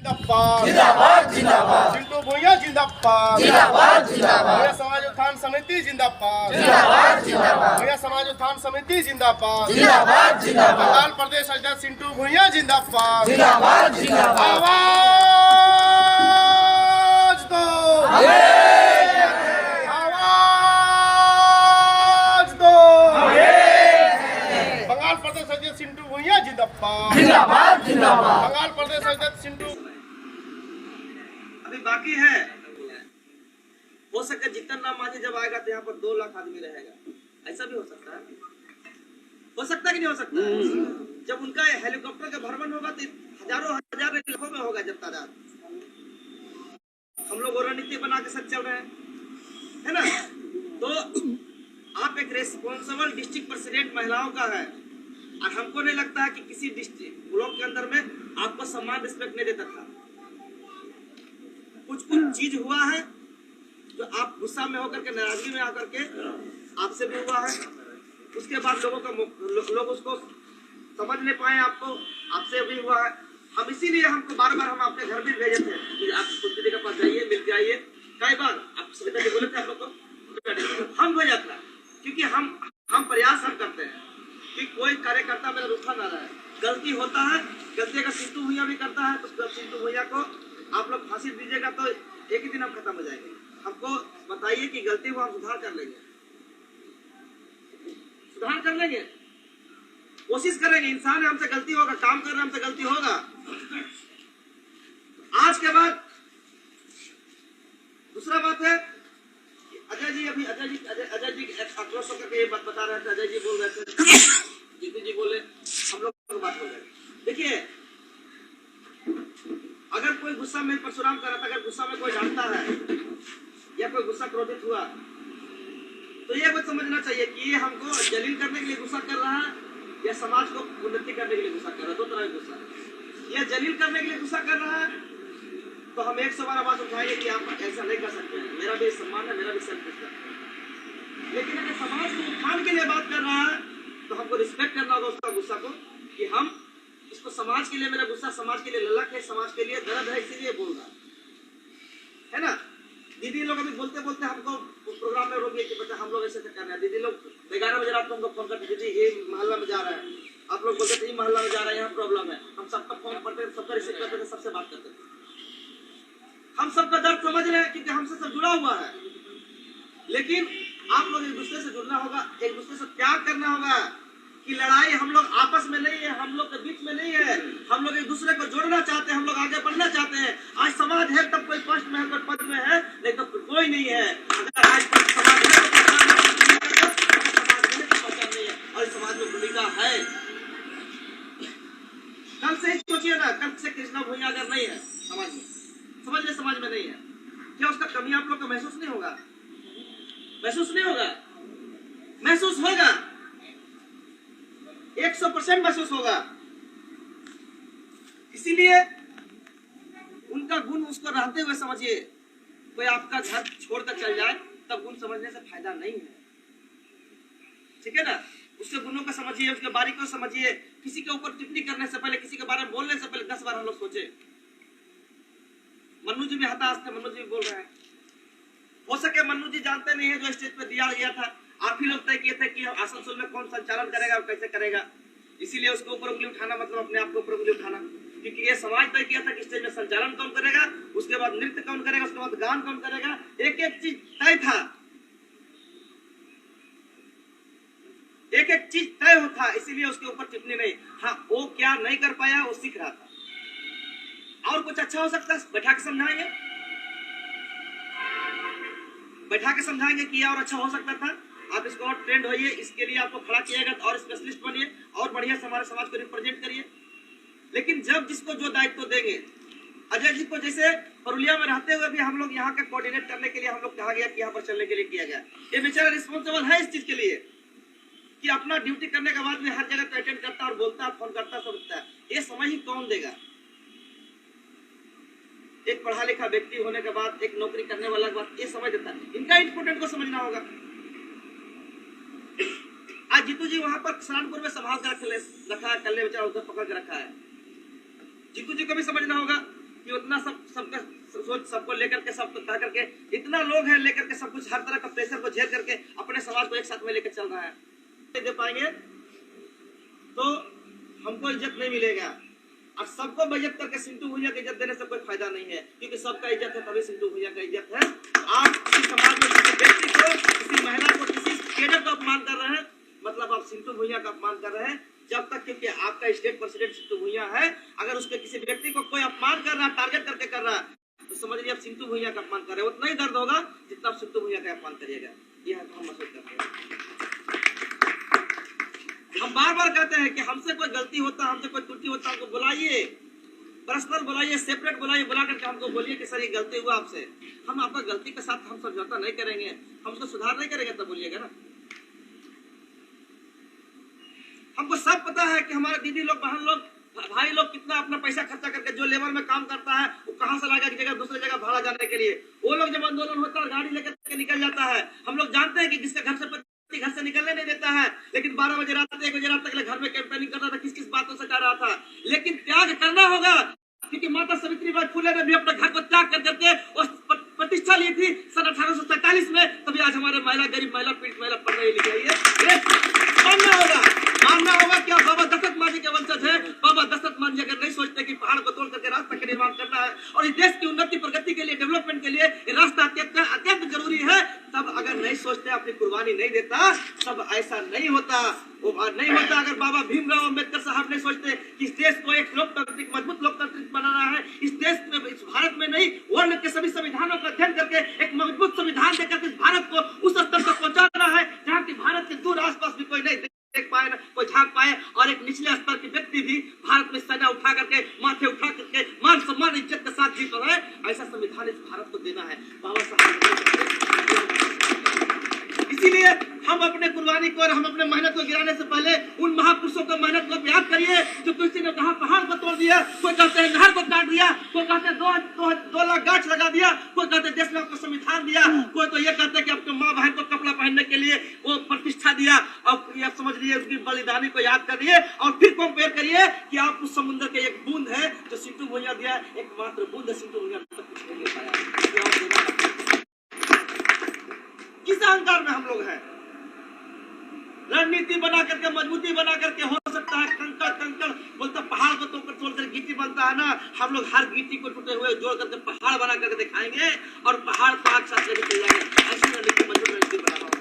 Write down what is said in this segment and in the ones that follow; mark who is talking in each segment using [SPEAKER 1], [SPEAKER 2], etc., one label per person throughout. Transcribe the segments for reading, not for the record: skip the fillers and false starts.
[SPEAKER 1] जिंदाबाद जिंदाबाद।
[SPEAKER 2] चिंटू भुइयां जिंदाबाद
[SPEAKER 1] जिंदाबाद जिंदाबाद।
[SPEAKER 2] भैया समाज उत्थान समिति जिंदाबाद
[SPEAKER 1] जिंदाबाद जिंदाबाद।
[SPEAKER 2] भैया समाज उत्थान समिति जिंदाबाद
[SPEAKER 1] जिंदाबाद जिंदाबाद।
[SPEAKER 2] बंगाल प्रदेश अध्यक्ष चिंटू भुइयां जिंदाबाद
[SPEAKER 1] जिंदाबाद जिंदाबाद।
[SPEAKER 2] आवाज दो आवाज दो बंगाल प्रदेश अध्यक्ष चिंटू भुइयां जिंदाबाद
[SPEAKER 1] जिंदाबाद जिंदाबाद।
[SPEAKER 2] बंगाल प्रदेश अध्यक्ष चिंटू
[SPEAKER 3] अभी बाकी है। हो सके जितना नाम मांझी जब आएगा तो यहाँ पर 2 लाख आदमी रहेगा, ऐसा भी हो सकता है। हो सकता है कि नहीं हो सकता? जब उनका हेलीकॉप्टर का भ्रमण होगा तो हजारों हजार लाखों में होगा जब तादाद। हम लोग रणनीति बना के साथ चल रहे हैं, है ना? तो आप एक रेस्पॉन्सिबल डिस्ट्रिक्ट प्रेसिडेंट महिलाओं का है और हमको नहीं लगता है कि किसी डिस्ट्रिक्ट ब्लॉक के अंदर में आपको सम्मान रिस्पेक्ट नहीं देता था। कुछ चीज हुआ है जो आप गुस्सा में होकर के, नाराजगी में आकर के आपसे भी हुआ है। उसके बाद लोग उसको समझ नहीं पाए, आपसे भी हुआ है। हम इसीलिए हमको बार बार हम आपके घर भी भेजे थे कि आप कुछ के पास जाइए, मिल जाइए। कई बार आप सविता जी बोले थे आप लोग को, हम भेजा था क्योंकि हम प्रयास हम करते हैं कि कोई कार्यकर्ता मेरा रूखा ना रहे। गलती होता है, गलती अगर चिंटू भुइयां भी करता है तो चिंटू भुइयां को आप लोग फांसी दीजिएगा तो एक ही दिन हम खत्म हो जाएंगे। हमको बताइए कि गलती हुआ, हम सुधार कर लेंगे, सुधार कर लेंगे, कोशिश करेंगे। इंसान है, हमसे गलती होगा, काम कर रहे हमसे गलती होगा। आज के बाद दूसरा बात है कि अजय जी आक्रोश होकर के ये बात बता रहे थे। अजय जी बोल रहे थे, जीतू जी बोले, हम लोग बात हो गई। देखिए, अगर कोई गुस्सा में परशुराम कर रहा था, अगर गुस्सा में कोई डांटता है या कोई गुस्सा क्रोधित हुआ तो ये कुछ समझना चाहिए कि ये हमको जलील करने के लिए गुस्सा कर रहा है या समाज को उन्नति करने के लिए गुस्सा कर रहा है। 2 तरह का गुस्सा है। ये जलील करने के लिए गुस्सा कर रहा है तो हम 100 बार आवाज उठाएंगे कि आप ऐसा नहीं कर सकते हैं, मेरा भी सम्मान है, मेरा भी सेल्फ रिस्पेक्ट है। लेकिन अगर समाज को उत्थान के लिए बात कर रहा है तो हमको रिस्पेक्ट करना होगा उसका गुस्सा को, कि हम इसको समाज के लिए, मेरा गुस्सा समाज के लिए ललक है, समाज के लिए दर्द है, इसीलिए बोल रहा है ना। दीदी लोग अभी बोलते बोलते हमको प्रोग्राम में रोक दिए कि बेटा हम लोग ऐसे कर रहे हैं। दीदी लोग 11 बजे रात को हमको फोन करते जी ये मोहल्ला में जा रहा है, आप लोग बोलते थे ये मोहल्ला में जा रहा है, यहाँ प्रॉब्लम है। हम सबका फोन करते थे, सबका रिसीव करते थे, सबसे बात करते थे। हम सबका दर्द समझ रहे हैं क्योंकि हमसे सब जुड़ा हुआ है। लेकिन आप लोग एक दूसरे से जुड़ना होगा, एक दूसरे से प्यार करना होगा कि लड़ाई हम लोग आपस में नहीं है, हम लोग के बीच में नहीं है। हम लोग एक दूसरे को जोड़ना चाहते हैं, हम लोग आगे बढ़ना चाहते हैं। आज समाज है तब कोई फर्स्ट में है, कोई पद में है, नहीं तो कोई नहीं है। अगर आज कोई समाज है तो समाज नहीं है और समाज में भूमिका है। कल से ही सोचिए ना, कल से कृष्णा भुइयां अगर नहीं है समाज में, समाज में नहीं है, क्या उसका कमी आप लोग को महसूस नहीं होगा? महसूस नहीं होगा? महसूस होगा, 100% महसूस होगा। इसीलिए उनका गुण उसको रहते हुए समझिए। कोई आपका घर छोड़कर चल जाए तब गुण समझने से फायदा नहीं है, ठीक है ना। उसके गुणों को समझिए, उसके बारीकी को समझिए। किसी के ऊपर टिप्पणी करने से पहले, किसी के बारे में बोलने से पहले 10 बार हम लोग सोचे। मन्नू जी भी हताश थे, मन्नू जी भी बोल रहे हैं। हो सके मन्नू जी जानते नहीं है जो स्टेज पे दिया गया था, आप ही लोग तय किए थे कि आसनसोल में कौन संचालन करेगा और कैसे करेगा। इसीलिए उसके ऊपर उंगली उठाना मतलब अपने आप के ऊपर उंगली उठाना, क्योंकि ये समाज तय किया था कि स्टेज में संचालन कौन करेगा, उसके बाद नृत्य कौन करेगा, उसके बाद गान कौन करेगा। एक एक चीज तय था, एक एक चीज तय होता, इसीलिए उसके ऊपर टिप्पणी नहीं। हाँ, वो क्या नहीं कर पाया वो सीख रहा था। और कुछ अच्छा हो सकता है, बैठा के समझाएंगे, बैठा के समझाएंगे कि और अच्छा हो सकता था। आप इसको और ट्रेंड होइए, इसके लिए आपको खड़ा किया गया और स्पेशलिस्ट बनिए और बढ़िया से हमारे समाज को रिप्रेजेंट करिए। लेकिन जब जिसको जो दायित्व देंगे, अजय जी को जैसे पुरुलिया में रहते हुए भी हम लोग यहाँ का कोऑर्डिनेट करने के लिए हम लोग कहा गया कि यहाँ पर चलने के लिए किया गया। ये बेचारा रिस्पॉन्सिबल है इस चीज के लिए कि अपना ड्यूटी करने के बाद भी हर जगह पे अटेंड करता और बोलता है, फोन करता, सब होता है। ये समय ही कौन देगा? एक पढ़ा लिखा व्यक्ति होने के बाद, एक नौकरी करने वाला के बाद ये समझ देता है। इनका इंपोर्टेंट को समझना होगा। आज जीतू जी वहां पर सहारनपुर में संभाल कर रखा है, कल्ले बेचारा उधर पकड़ के रखा है। जीतू जी को भी समझना होगा कि उतना सबका सोच सबको लेकर के सबको कह करके इतना लोग हैं लेकर के सब कुछ हर तरह का प्रेशर को झेल करके अपने समाज को एक साथ में लेकर चल रहा है। दे पाएंगे तो हमको इज्जत नहीं मिलेगा और सबको बेइज्जत करके सिंटू भुइयां की इज्जत देने से कोई फायदा नहीं है, क्योंकि सबका इज्जत है तभी सिंटू भुइयां का इज्जत है। आप किसी समाज में किसी व्यक्ति को, किसी महिला को, किसी कैडर को अपमान कर रहे हैं, मतलब आप सिंटू भुइयां का अपमान कर रहे हैं। जब तक क्योंकि आपका स्टेट प्रेसिडेंट सिंटू भुइयां है, अगर उसके किसी व्यक्ति को कोई अपमान कर रहा है, टारगेट करके कर रहा है, तो समझ लीजिए आप सिंटू भुइयां का अपमान कर रहे हैं। उतना ही दर्द होगा जितना आप सिंटू भुइयां का अपमान करिएगा। यह हम महसूस करते हैं। हम बार बार कहते हैं कि हमसे कोई गलती होता, हमसे कोई त्रुटि होता, हमको बुलाइए, पर्सनल बुलाइए, सेपरेट बुलाइए, बुला करके हमको बोलिए कि सर ये गलती हुआ आपसे। हम आपका गलती के साथ हम समझौता नहीं करेंगे, हम उसको सुधार नहीं करेंगे, तब बोलिएगा ना। हमको सब पता है कि हमारे दीदी लोग, बहन लोग, भाई लोग कितना अपना पैसा खर्चा करके जो लेबर में काम करता है वो कहाँ से लाएगा जगह दूसरी जगह भाड़ा जाने के लिए। वो लोग जब आंदोलन होता है गाड़ी लेकर के निकल जाता है। हम लोग जानते हैं कि जिसके घर से घर से निकलने नहीं देता है, लेकिन 12 बजे रात 1 बजे रात तक घर में कैंपेनिंग कर रहा था, किस किस बातों से कर रहा था। लेकिन त्याग करना होगा, क्योंकि माता सावित्रीबाई फुले ने भी अपने घर को त्याग कर करके प्रतिष्ठा ली थी सन 1847 में। तभी आज हमारे महिला, गरीब महिला, पीड़ित महिला पढ़ रही लिख रही है। मानना होगा क्या बाबा दशरथ मांझी के वंशज है। बाबा दशरथ मांझी अगर नहीं सोचते कि पहाड़ को तोड़ करके रास्ता का निर्माण करना है और इस देश की उन्नति प्रगति के लिए, डेवलपमेंट के लिए रास्ता अत्यंत जरूरी है, तब अगर नहीं सोचते, अपनी कुर्बानी नहीं देता, तब ऐसा नहीं होता। वो नहीं होता अगर बाबा भीमराव अम्बेडकर साहब नहीं सोचते कि इस देश को एक लोकतांत्रिक, मजबूत लोकतांत्रिक बनाना है। इस देश में, इस भारत में नहीं, वर्ल्ड के सभी संविधानों का अध्ययन करके एक मजबूत संविधान देकर इस भारत को उस स्तर तक पहुंचाना है जहाँ की भारत के दूर आसपास भी कोई नहीं देख पाए, कोई झांक पाए, और एक निचले स्तर के व्यक्ति भी भारत में सजा उठा करके, माथे उठा करके, मान सम्मान इज्जत के साथ जीत रहे। ऐसा संविधान इस भारत को देना है बाबा साहब। इसीलिए हम अपने कुर्बानी को और हम अपने मेहनत को गिराने से पहले उन महापुरुषों को, मेहनत को याद करिए जो किसी ने कहा पहाड़ को तोड़ दिया, कोई कहते हैं नहर को काट दिया, कोई कहते हैं 2 लाख गाछ लगा दिया, कोई कहते हैं देश में आपको संविधान दिया, कोई तो ये कहते हैं कि आपके माँ बहन को कपड़ा पहनने के लिए वो प्रतिष्ठा दिया। और ये समझ लीजिए उसकी बलिदानी को याद करिए और फिर कंपेयर करिए कि आप उस समुद्र के एक बूंद है जो सिंटू भुइयां दिया, एकमात्र बूंद है सिंटू भुइयां कुछ नहीं दे पाया। किस अहंकार में हम लोग हैं? रणनीति बना करके, मजबूती बना करके, हो सकता है कंकड़ बोलता पहाड़ को तोड़कर गिट्टी बनता है ना, हम लोग हर गिट्टी को टूटे हुए जोड़ करके पहाड़ बना करके दिखाएंगे और पहाड़ को आग साथ लेके चल जाएंगे। ऐसी रणनीति, मजबूत रणनीति बनाना।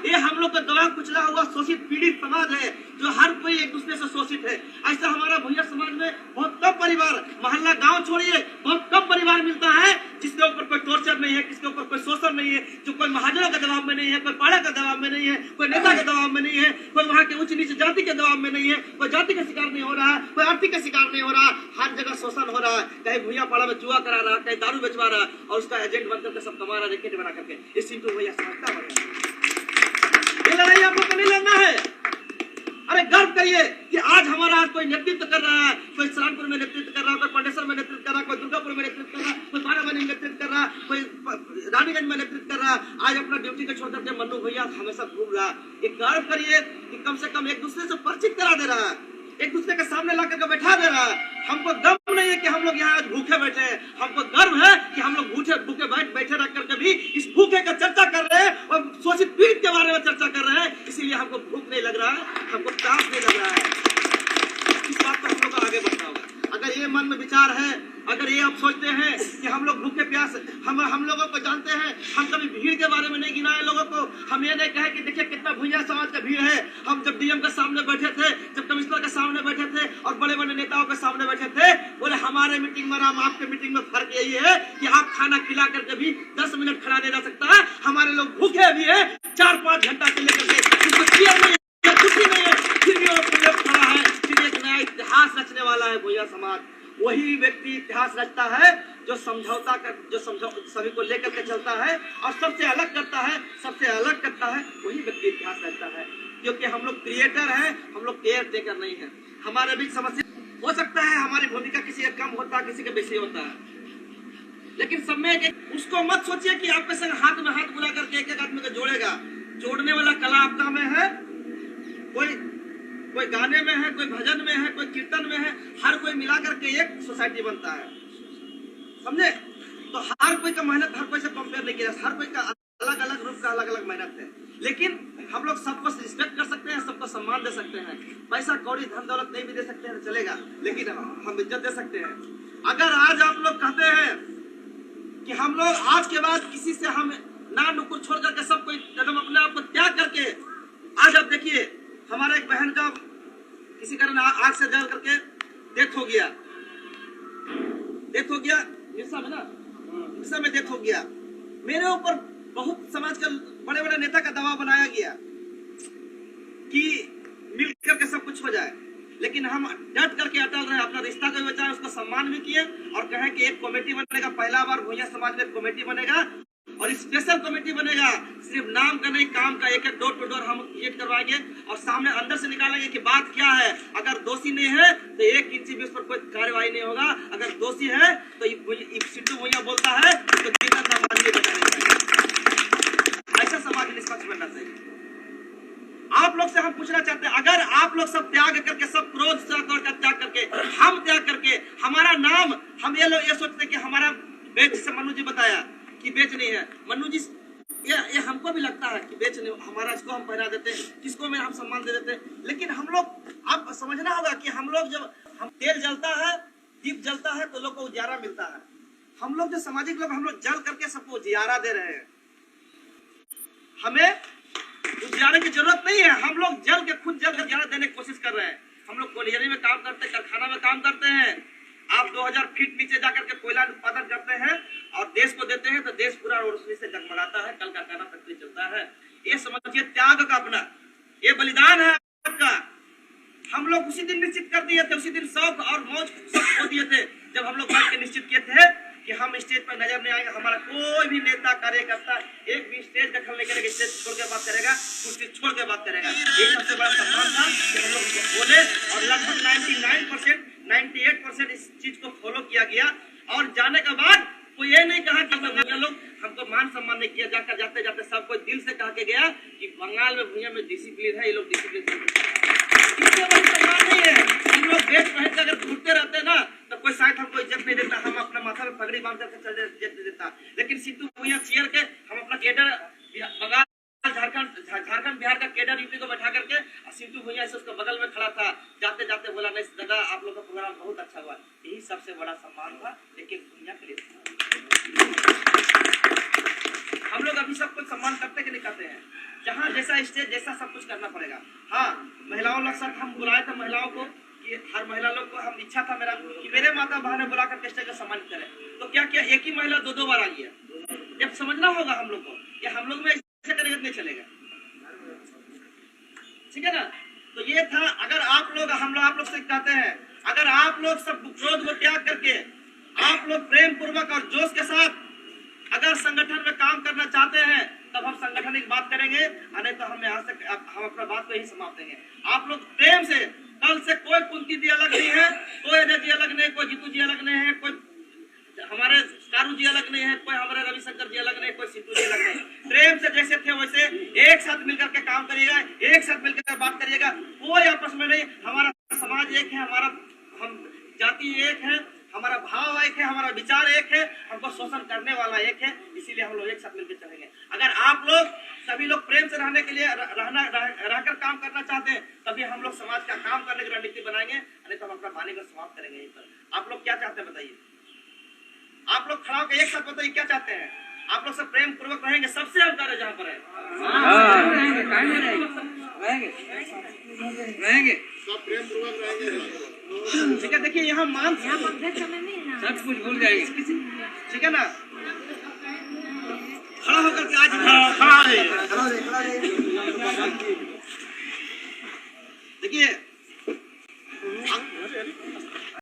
[SPEAKER 3] ये हम लोग का दबाव कुचला हुआ शोषित पीड़ित समाज है जो हर कोई एक दूसरे से शोषित है। ऐसा हमारा भुइयां समाज में बहुत कम परिवार, मोहल्ला गांव छोड़िए, बहुत कम परिवार मिलता है जिसके ऊपर कोई टॉर्चर नहीं है, किसके ऊपर कोई शोषण नहीं है, जो कोई महाजनों के दबाव में नहीं है, कोई पाड़ा के दबाव में नहीं है, कोई नेता के दबाव में नहीं है, कोई वहाँ के उच्च नीच जाति के दबाव में नहीं है, कोई जाति का शिकार नहीं हो रहा है, कोई आर्थिक का शिकार नहीं हो रहा। हर जगह शोषण हो रहा है, कहीं भुइयां पाड़ा में जुआ करा रहा, कहीं दारू बेचवा रहा और उसका एजेंट बनकर के सब कमा रहा, रैकेट बना करके। इस सिंटू भुइयां समझता है ये लड़ाई आप लोग को नहीं लड़ना है। अरे गर्व करिए कि आज हमारा कोई नेतृत्व कर रहा है, कोई सरानपुर में नेतृत्व कर रहा है, कोई पंडेसर में नेतृत्व कर रहा है, कोई दुर्गापुर में नेतृत्व कर रहा है, कोई बाराबंकी में नेतृत्व कर रहा है, कोई रानीगंज में नेतृत्व कर रहा है। आज अपना ड्यूटी को छोड़ करके मन्नू भैया हमेशा घूम रहा है। ये गर्व करिए कि कम से कम एक दूसरे से परिचित करा दे रहा है, एक दूसरे के सामने ला करके बैठा दे रहा है। हमको गर्व नहीं है कि हम लोग यहाँ आज भूखे बैठे हैं, हमको गर्व है कि हम लोग भूखे बैठे रख करके भी इस भूखे का चर्चा कर रहे हैं और शोषित पीड़ित के बारे में चर्चा कर रहे हैं। इसीलिए हमको भूख नहीं लग रहा है, हमको प्यास नहीं लग रहा है। इस बात पर हम लोग को आगे बढ़ना होगा। अगर ये मन में विचार है, अगर ये आप सोचते हैं कि हम लोग भूखे प्यास, हम लोगों को जानते हैं, हम कभी भीड़ के बारे में नहीं गिनाए लोगों को। हम ये नहीं कहे कि देखिए कितना भुइयां समाज का भीड़ है। हम जब डीएम के सामने बैठे थे, जब कमिश्नर के सामने बैठे थे और बड़े बड़े नेताओं के सामने बैठे थे, बोले हमारे मीटिंग में और आपके मीटिंग में फर्क यही है कि आप खाना खिला करके भी 10 मिनट खड़ा नहीं रह सकता है। हमारे लोग भूखे भी है 4-5 घंटा से लेकर के, खुशी नहीं है, फिर भी खड़ा है। फिर एक नया इतिहास रचने वाला है भुइयां समाज। वही व्यक्ति इतिहास रचता है जो समझौता कर, जो सभी को लेकर के चलता है और सबसे अलग करता है, सबसे अलग करता है, वही व्यक्ति इतिहास रचता है। क्योंकि हम लोग क्रिएटर हैं, हम लोग केयर टेकर नहीं है। हमारे बीच समस्या हो सकता है, हमारी भूमिका किसी का कम होता है, किसी का बेसी होता है, लेकिन सब में उसको मत सोचिए कि आपके संग हाथ में हाथ मिला करके एक आदमी को जोड़ेगा। जोड़ने वाला कला आपका में है, कोई गाने में है, कोई भजन में है, कोई कीर्तन में है, हर कोई मिला करके एक सोसाइटी बनता है। समझे? तो हर कोई का मेहनत हर कोई से कंपेयर नहीं किया, हर कोई का अलग अलग रूप का अलग अलग मेहनत है। लेकिन हम लोग सबको रिस्पेक्ट कर सकते हैं, सबको सम्मान दे सकते हैं। पैसा कौड़ी धन दौलत नहीं भी दे सकते हैं चलेगा, लेकिन हम इज्जत दे सकते हैं। अगर आज आप लोग कहते हैं कि हम लोग आज के बाद किसी से हम ना नुकुर छोड़ करके सब कोई एकदम अपने आप को त्याग करके, आज आप देखिए हमारा एक बहन का किसी कारण आग से जल करके डेथ हो गया, मिर्सा में ना, मिर्सा में डेथ हो गया। मेरे ऊपर बहुत समाज का बड़े बड़े नेता का दबाव बनाया गया कि मिल करके सब कुछ हो जाए, लेकिन हम डट करके अटल रहे, अपना रिश्ता को बचाए, उसका सम्मान भी किए और कहे कि एक कमेटी बनेगा, पहला बार भुइयां समाज में कमेटी बनेगा और स्पेशल कमेटी बनेगा, सिर्फ नाम का नहीं काम का, एक एक डोर टू डोर हम क्रिएट करवाएंगे और सामने अंदर से निकालेंगे कि बात क्या है। अगर दोषी नहीं है तो 1 इंच भी उस पर कोई कार्रवाई नहीं होगा, अगर दोषी है तो सिद्धू भुइयां बोलता है तो जीवन समाज में बचाना चाहिए। ऐसा समाज निष्पक्ष बनना चाहिए। आप लोग से हम पूछना चाहते हैं, अगर आप लोग सब त्याग करके, सब क्रोध से त्याग करके, हम त्याग करके, हमारा नाम, हम ये लोग ये सोचते हैं कि हमारा बेच से मनु जी बताया कि बेच नहीं है, मनु जी ये हमको भी लगता है कि बेच नहीं, हमारा इसको हम पहना देते हैं, किसको में हम सम्मान दे देते हैं। लेकिन हम लोग आप समझना होगा कि हम लोग जब हम तेल जलता है, दीप जलता है तो लोग को उजियारा मिलता है। हम लोग जो सामाजिक लोग, हम लोग जल करके सबको उजियारा दे रहे हैं। हमें उजियारे की जरूरत नहीं है, हम लोग जल के खुद जल के उजियारा देने की कोशिश कर रहे हैं। हम लोग कोयलियरी में काम करते हैं, कारखाना में काम करते हैं। आप 2000 फीट नीचे जाकर के कोयला उत्पादन करते हैं और देश को देते हैं तो देश पूरा रोशनी से जगमगाता है, कल कारखाना फैक्ट्री चलता है। ये समझिए त्याग का अपना ये बलिदान है आपका। हम लोग उसी दिन निश्चित कर दिए थे, उसी दिन शौक और मौज सब खो दिए थे जब हम लोग बैठ के निश्चित किए थे कि हम स्टेज पर नजर नहीं आएंगे। हमारा कोई भी नेता कार्यकर्ता एक भी स्टेज दखल नहीं करेगा, स्टेज छोड़ के बात करेगा, कुर्सी छोड़ के बात करेगा। ये सबसे बड़ा सम्मान था कि हम लोग बोले और लगभग 99% 98% इस चीज को फॉलो किया गया। और जाने के बाद कोई ये नहीं कहा कि बंगाल लोग हमको मान सम्मान नहीं किया, जाकर जाते जाते सब कोई दिल से कह के गया कि बंगाल में भुइयां में डिसिप्लिन है, ये लोग डिसिप्लिन इससे बड़ी सम्मान नहीं है। हम लोग बेच पहन कर अगर घूमते रहते ना तो कोई शायद हमको इज्जत नहीं देता, हम अपना माथा में पगड़ी बांध करके चल इज्जत देता। लेकिन सिद्धू भुइयां चेयर के हम अपना केडर बंगाल झारखंड बिहार का केडर यूपी को बैठा करके सिद्धू भुइयां से उसका बगल में खड़ा था, जाते जाते बोला नहीं दादा आप लोग का प्रोग्राम बहुत अच्छा हुआ। यही सबसे बड़ा सम्मान था, लेकिन भुइयां के लिए हम लोग अभी सब कुछ सम्मान करते कि नहीं करते हैं। जहाँ जैसा स्टेज जैसा सब कुछ करना पड़ेगा। हाँ, महिलाओं लोग सर हम बुलाए थे महिलाओं को कि हर महिला लोग को हम इच्छा था मेरा कि मेरे माता बहन ने बुला करके स्टेज को सम्मानित करें। तो क्या क्या एक ही महिला 2 बार आ गया, जब समझना होगा हम लोग को कि हम लोग में ऐसे करेंगे नहीं चलेगा, ठीक है ना। तो ये था, अगर आप लोग आप लोग से कहते हैं, अगर आप लोग सब क्रोध को त्याग करके आप लोग प्रेम पूर्वक और जोश के साथ अगर संगठन में काम करना चाहते हैं तब हम संगठन की बात करेंगे, नहीं तो हम यहाँ से हम अपना बात को ही समाप्त करेंगे। आप लोग प्रेम से, कल से कोई कुंती जी अलग नहीं है, कोई अजय जी अलग नहीं, कोई जीतू जी अलग नहीं है, कोई हमारे कारू जी अलग नहीं है, कोई हमारे रविशंकर जी अलग नहीं, कोई सिद्धू जी अलग नहीं। प्रेम से जैसे थे वैसे एक साथ मिलकर के काम करिएगा, एक साथ मिलकर बात करिएगा, कोई आपस में नहीं। हमारा समाज एक है, हमारा हम जाति एक है, हमारा भाव एक है, हमारा विचार एक है, हमको शोषण करने वाला एक है, इसीलिए हम लोग एक साथ मिलकर चलेंगे। अगर आप लोग सभी लोग प्रेम से रहने के लिए रहकर काम करना चाहते हैं तभी हम लोग समाज का काम करने की रणनीति बनाएंगे, नहीं तो हम अपना वाणी को समाप्त करेंगे यहीं पर। आप लोग क्या चाहते हैं बताइए? आप लोग खड़ा होकर एक साथ बताइए क्या चाहते हैं? आप लोग सब प्रेम पूर्वक रहेंगे, सबसे हम कार्य जहाँ पर है रहेंगे
[SPEAKER 2] सब प्रेम पूर्वक रहेंगे।
[SPEAKER 3] ठीक है, देखिए यहाँ मान सब कुछ भूल जाएंगे, ठीक है ना। खड़ा होकर के आज खड़ा है